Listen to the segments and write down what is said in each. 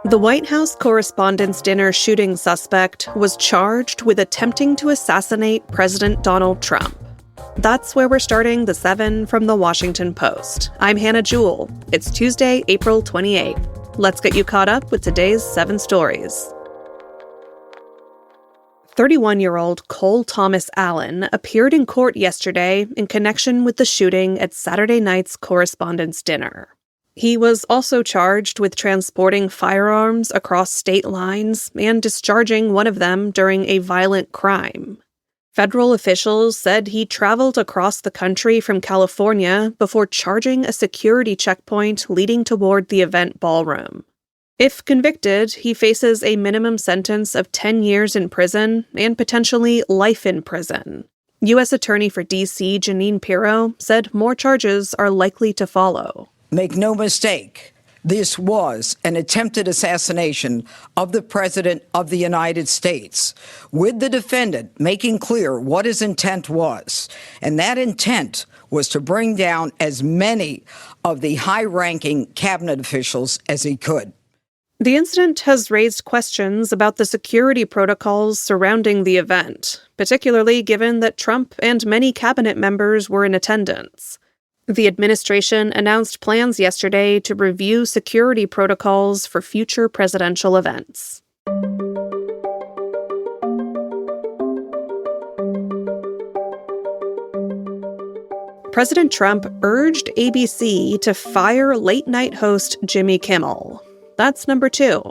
The White House Correspondents' Dinner shooting suspect was charged with attempting to assassinate President Donald Trump. That's where we're starting the 7 from the Washington Post. I'm Hannah Jewell. It's Tuesday, April 28th. Let's get you caught up with today's 7 stories. 31-year-old Cole Thomas Allen appeared in court yesterday in connection with the shooting at Saturday night's Correspondents' Dinner. He was also charged with transporting firearms across state lines and discharging one of them during a violent crime. Federal officials said he traveled across the country from California before charging a security checkpoint leading toward the event ballroom. If convicted, he faces a minimum sentence of 10 years in prison and potentially life in prison. U.S. Attorney for D.C. Jeanine Pirro said more charges are likely to follow. Make no mistake, this was an attempted assassination of the President of the United States, with the defendant making clear what his intent was. And that intent was to bring down as many of the high-ranking cabinet officials as he could. The incident has raised questions about the security protocols surrounding the event, particularly given that Trump and many cabinet members were in attendance. The administration announced plans yesterday to review security protocols for future presidential events. President Trump urged ABC to fire late-night host Jimmy Kimmel. That's number 2.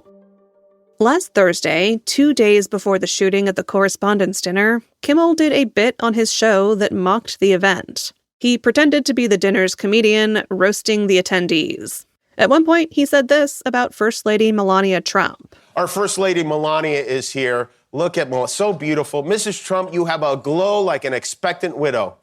Last Thursday, 2 days before the shooting at the Correspondents' Dinner, Kimmel did a bit on his show that mocked the event. He pretended to be the dinner's comedian, roasting the attendees. At one point, he said this about First Lady Melania Trump. Our First Lady Melania is here. Look at Melania, so beautiful. Mrs. Trump, you have a glow like an expectant widow.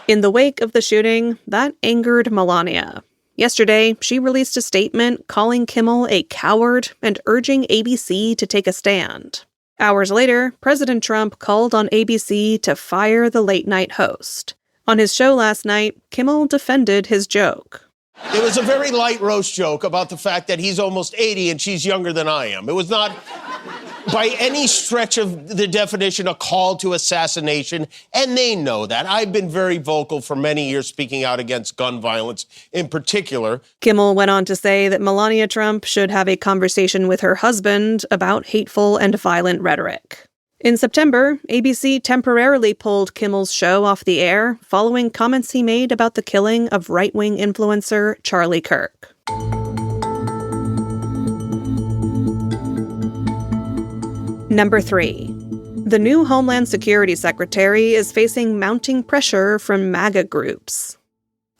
In the wake of the shooting, that angered Melania. Yesterday, she released a statement calling Kimmel a coward and urging ABC to take a stand. Hours later, President Trump called on ABC to fire the late-night host. On his show last night, Kimmel defended his joke. It was a very light roast joke about the fact that he's almost 80 and she's younger than I am. It was not, by any stretch of the definition, a call to assassination, and they know that. I've been very vocal for many years speaking out against gun violence in particular. Kimmel went on to say that Melania Trump should have a conversation with her husband about hateful and violent rhetoric. In September, ABC temporarily pulled Kimmel's show off the air following comments he made about the killing of right-wing influencer Charlie Kirk. Number 3. The new Homeland Security Secretary is facing mounting pressure from MAGA groups.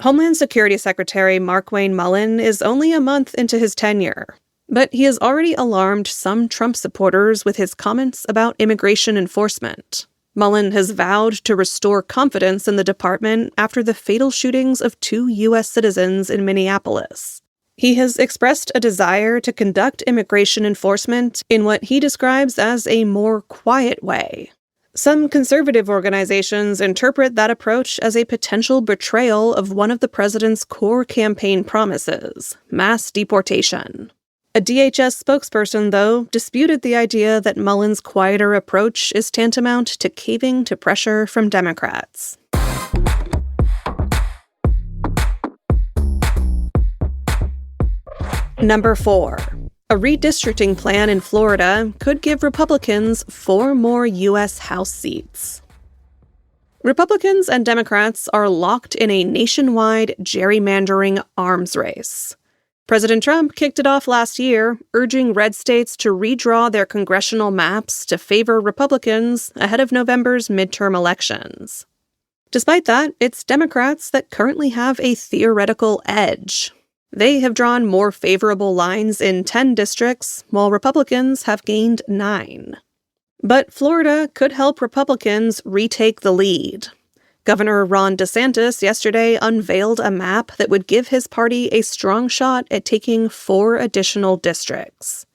Homeland Security Secretary Markwayne Mullin is only a month into his tenure, but he has already alarmed some Trump supporters with his comments about immigration enforcement. Mullin has vowed to restore confidence in the department after the fatal shootings of 2 U.S. citizens in Minneapolis. He has expressed a desire to conduct immigration enforcement in what he describes as a more quiet way. Some conservative organizations interpret that approach as a potential betrayal of one of the president's core campaign promises, mass deportation. A DHS spokesperson, though, disputed the idea that Mullin's quieter approach is tantamount to caving to pressure from Democrats. Number 4. A redistricting plan in Florida could give Republicans 4 more U.S. House seats. Republicans and Democrats are locked in a nationwide gerrymandering arms race. President Trump kicked it off last year, urging red states to redraw their congressional maps to favor Republicans ahead of November's midterm elections. Despite that, it's Democrats that currently have a theoretical edge. They have drawn more favorable lines in 10 districts, while Republicans have gained 9. But Florida could help Republicans retake the lead. Governor Ron DeSantis yesterday unveiled a map that would give his party a strong shot at taking 4 additional districts.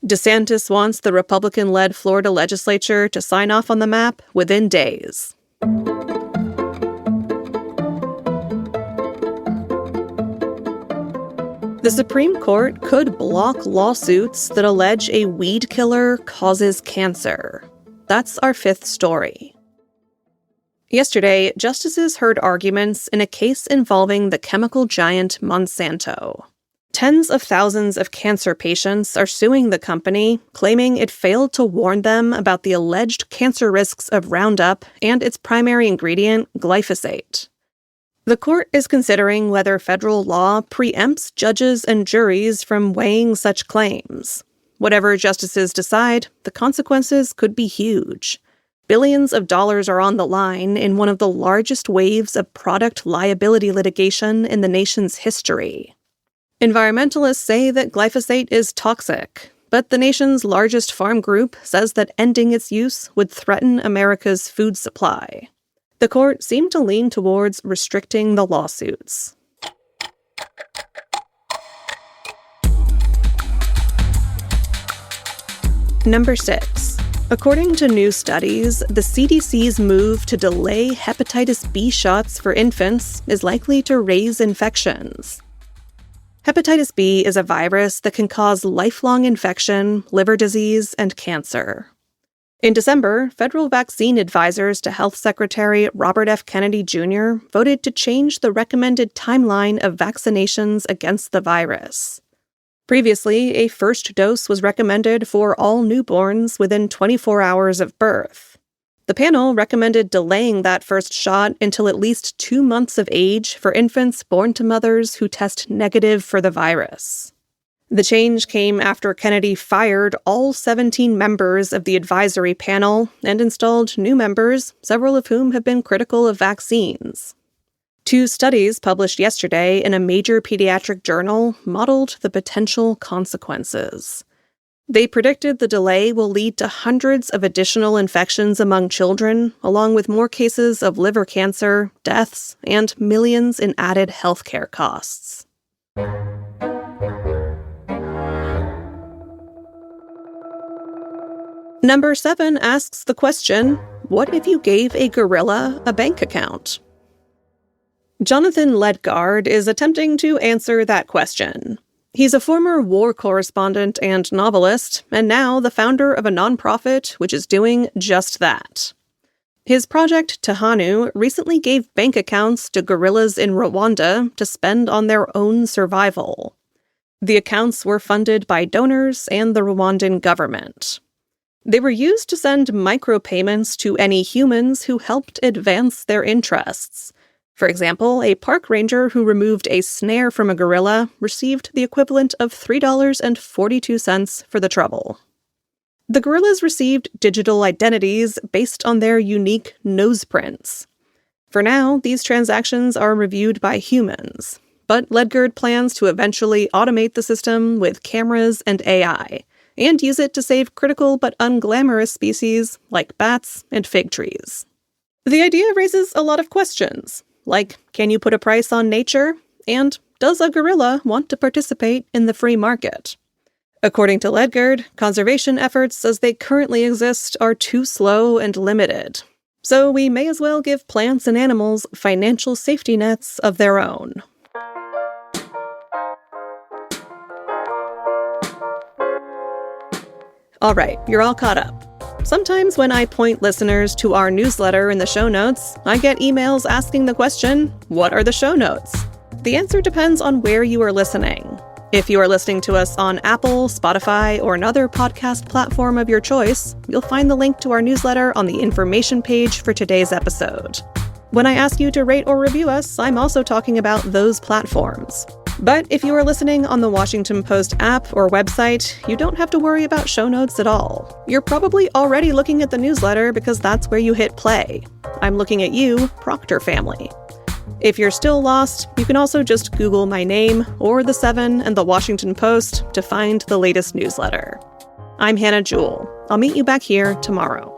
DeSantis wants the Republican-led Florida legislature to sign off on the map within days. The Supreme Court could block lawsuits that allege a weed killer causes cancer. That's our fifth story. Yesterday, justices heard arguments in a case involving the chemical giant Monsanto. Tens of thousands of cancer patients are suing the company, claiming it failed to warn them about the alleged cancer risks of Roundup and its primary ingredient, glyphosate. The court is considering whether federal law preempts judges and juries from weighing such claims. Whatever justices decide, the consequences could be huge. Billions of dollars are on the line in one of the largest waves of product liability litigation in the nation's history. Environmentalists say that glyphosate is toxic, but the nation's largest farm group says that ending its use would threaten America's food supply. The court seemed to lean towards restricting the lawsuits. Number 6. According to new studies, the CDC's move to delay hepatitis B shots for infants is likely to raise infections. Hepatitis B is a virus that can cause lifelong infection, liver disease, and cancer. In December, federal vaccine advisors to Health Secretary Robert F. Kennedy Jr. voted to change the recommended timeline of vaccinations against the virus. Previously, a first dose was recommended for all newborns within 24 hours of birth. The panel recommended delaying that first shot until at least 2 months of age for infants born to mothers who test negative for the virus. The change came after Kennedy fired all 17 members of the advisory panel and installed new members, several of whom have been critical of vaccines. 2 studies published yesterday in a major pediatric journal modeled the potential consequences. They predicted the delay will lead to hundreds of additional infections among children, along with more cases of liver cancer, deaths, and millions in added healthcare costs. Number 7 asks the question, what if you gave a gorilla a bank account? Jonathan Ledgard is attempting to answer that question. He's a former war correspondent and novelist, and now the founder of a nonprofit which is doing just that. His project, Tahanu, recently gave bank accounts to gorillas in Rwanda to spend on their own survival. The accounts were funded by donors and the Rwandan government. They were used to send micropayments to any humans who helped advance their interests. For example, a park ranger who removed a snare from a gorilla received the equivalent of $3.42 for the trouble. The gorillas received digital identities based on their unique nose prints. For now, these transactions are reviewed by humans, but Ledgard plans to eventually automate the system with cameras and AI, and use it to save critical but unglamorous species like bats and fig trees. The idea raises a lot of questions. Like, can you put a price on nature? And does a gorilla want to participate in the free market? According to Ledgard, conservation efforts as they currently exist are too slow and limited. So we may as well give plants and animals financial safety nets of their own. All right, you're all caught up. Sometimes when I point listeners to our newsletter in the show notes, I get emails asking the question, what are the show notes? The answer depends on where you are listening. If you are listening to us on Apple, Spotify, or another podcast platform of your choice, you'll find the link to our newsletter on the information page for today's episode. When I ask you to rate or review us, I'm also talking about those platforms. But if you are listening on the Washington Post app or website, you don't have to worry about show notes at all. You're probably already looking at the newsletter because that's where you hit play. I'm looking at you, Proctor family. If you're still lost, you can also just Google my name or The 7 and the Washington Post to find the latest newsletter. I'm Hannah Jewell. I'll meet you back here tomorrow.